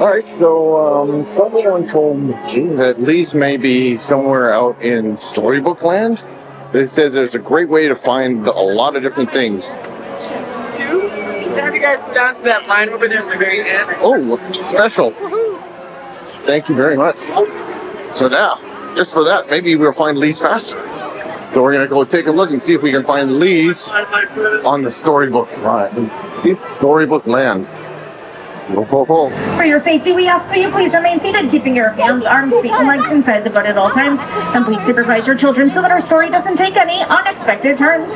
Alright, so someone told me that Lee's may be somewhere out in Storybook Land. It says there's a great way to find a lot of different things. Have you guys go down to that line over there at the very end? Oh, special. Thank you very much. So now, just for that, maybe we'll find Lee's faster. So we're going to go take a look and see if we can find Lee's on the Storybook line. Storybook Land. For your safety, we ask that you please remain seated, keeping your hands, arms, feet, and legs inside the boat at all times. And please supervise your children so that our story doesn't take any unexpected turns.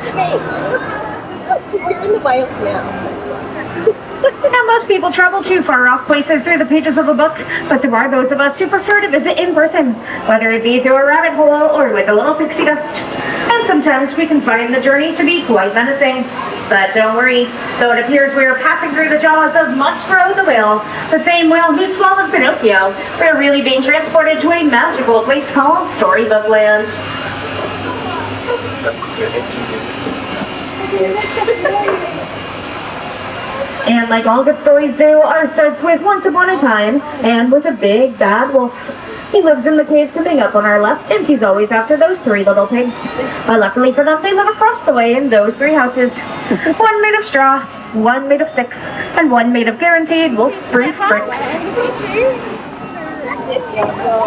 We're in the wilds now. Now, most people travel to far-off places through the pages of a book, but there are those of us who prefer to visit in person, whether it be through a rabbit hole or with a little pixie dust. And sometimes we can find the journey to be quite menacing. But don't worry, though it appears we are passing through the jaws of Monstro the Whale, the same whale who swallowed Pinocchio, we're really being transported to a magical place called Storybook Land. And like all good stories do, ours starts with once upon a time, and with a big bad wolf. He lives in the cave coming up on our left, and he's always after those three little pigs. Luckily for them, they live across the way in those three houses. One made of straw, one made of sticks, and one made of guaranteed wolf-proof bricks.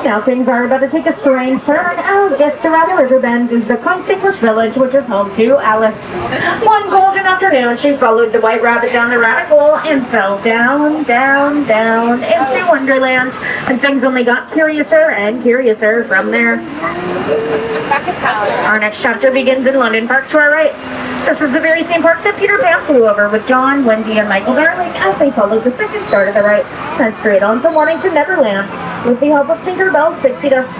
Now things are about to take a strange turn, as just around the river bend is the quaint English village, which is home to Alice. One golden afternoon, she followed the white rabbit down the rabbit hole and fell down, down, down into Wonderland. And things only got curiouser and curiouser from there. Our next chapter begins in London Park to our right. This is the very same park that Peter Pan flew over with John, Wendy, and Michael Darling as they followed the second star to the right, and straight on to Mornington Neverland, with the help of Tinkerbell's pixie dust.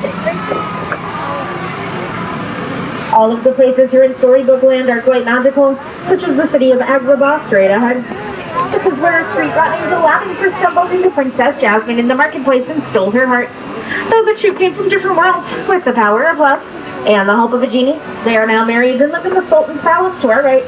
All of the places here in Storybook Land are quite magical, such as the city of Agrabah straight ahead. This is where a street rat named Aladdin first stumbled into Princess Jasmine in the marketplace and stole her heart. Though the two came from different worlds, with the power of love and the help of a genie, they are now married and live in the Sultan's palace to our right.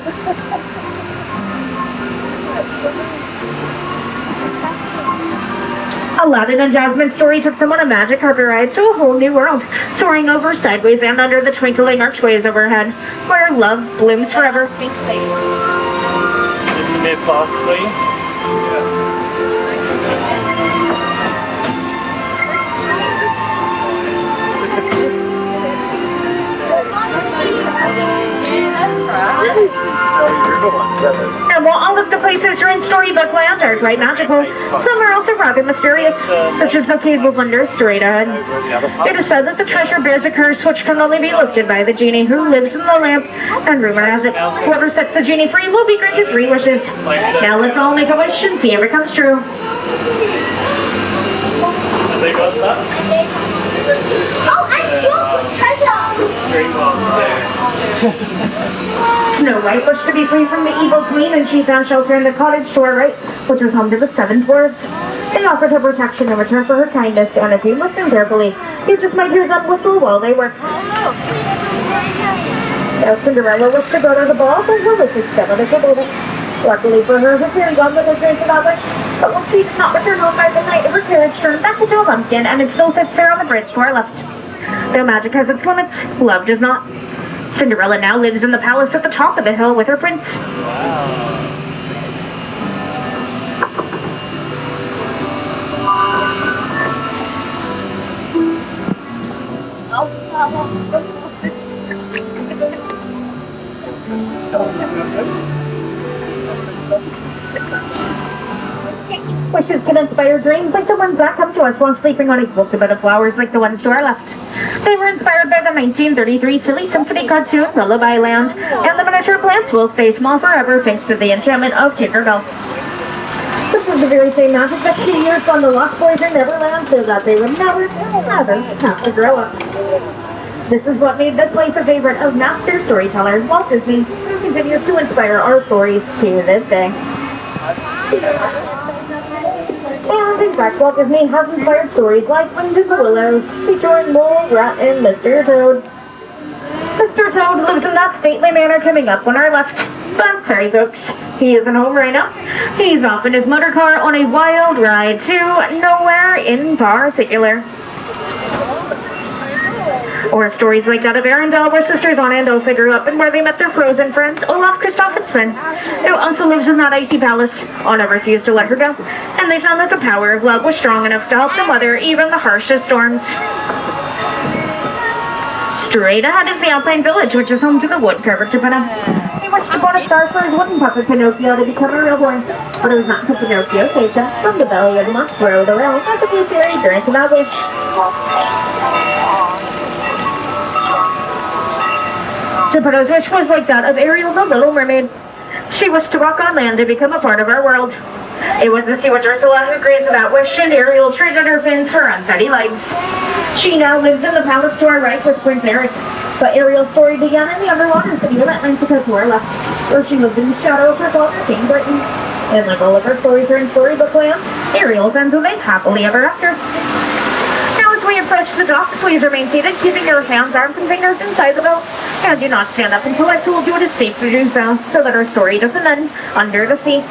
Aladdin and Jasmine's story took them on a magic carpet ride to a whole new world, soaring over, sideways, and under the twinkling archways overhead, where love blooms forever. Isn't it possibly? And while all of the places here in Storybook Land are quite magical, some are also rather mysterious, such as the Cave of Wonders straight ahead. It is said that the treasure bears a curse which can only be lifted by the genie who lives in the lamp, and rumor has it, whoever sets the genie free will be granted 3 wishes. Now let's all make a wish and see if it comes true. Oh, I feel treasure! Snow White wished to be free from the evil queen, and she found shelter in the cottage to her right, which is home to the 7 dwarves. They offered her protection in return for her kindness, and if you listen carefully, you just might hear them whistle while they work. Now Cinderella wished to go to the ball, but her wish instead of the table. Luckily for her, her fairy godmother granted that wish, but when she did not return home by the night, her carriage turned back into a pumpkin, and it still sits there on the bridge to our left. Though magic has its limits, love does not. Cinderella now lives in the palace at the top of the hill with her prince. Wishes can inspire dreams like the ones that come to us while sleeping on a quilted bed of flowers like the ones to our left. They were inspired by the 1933 silly symphony cartoon Lullaby Land, and the miniature plants will stay small forever thanks to the enchantment of Tinkerbell. This was the very same magic that she used on the Lost Boys in Neverland so that they would never, ever have to grow up. This is what made this place a favorite of master storyteller Walt Disney, who continues to inspire our stories to this day. And in fact, Walt Disney has inspired stories like Wind in the Willows, featuring Mole, Rat, and Mr. Toad. Mr. Toad lives in that stately manor coming up on our left. But sorry folks, He isn't home right now. He's off in his motor car on a wild ride to nowhere in particular. Or stories like that of Arendelle, where sisters Anna and Elsa grew up and where they met their frozen friends, Olaf, Kristoff, and Sven, who also lives in that icy palace. Anna refused to let her go, and they found that the power of love was strong enough to help them weather even the harshest storms. Straight ahead is the Alpine Village, which is home to the woodcarver Geppetto. He wished to put a star for his wooden puppet Pinocchio to become a real boy, but it was not until Pinocchio saved him from the belly of Monstro the Whale that the Blue Fairy granted that wish. Geppetto's wish was like that of Ariel the Little Mermaid. She wished to walk on land and become a part of our world. It was the Sea Witch Ursula who granted that wish, and Ariel traded her fins for unsteady legs. She now lives in the palace to our right with Prince Eric. But Ariel's story began in the underwater city of Atlantica to our left, where she lived in the shadow of her father, King Britain. And like all of her stories are in Storybook land, Ariel's ends with a happily ever after. Now as we approach the dock, please remain seated, keeping your hands, arms, and fingers inside the boat. And do not stand up until I've told you it is safe to do so that our story doesn't end under the sea.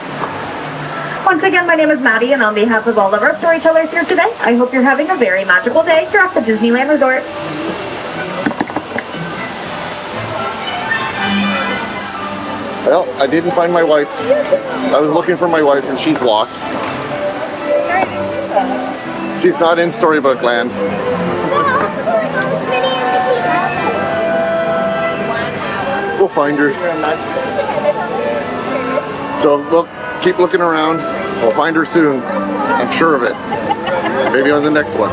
Once again, my name is Maddie, and on behalf of all of our storytellers here today, I hope you're having a very magical day here at the Disneyland Resort. Well, I didn't find my wife. I was looking for my wife and she's lost. She's not in Storybook land. We'll find her. So we'll keep looking around. We'll find her soon. I'm sure of it. Maybe on the next one.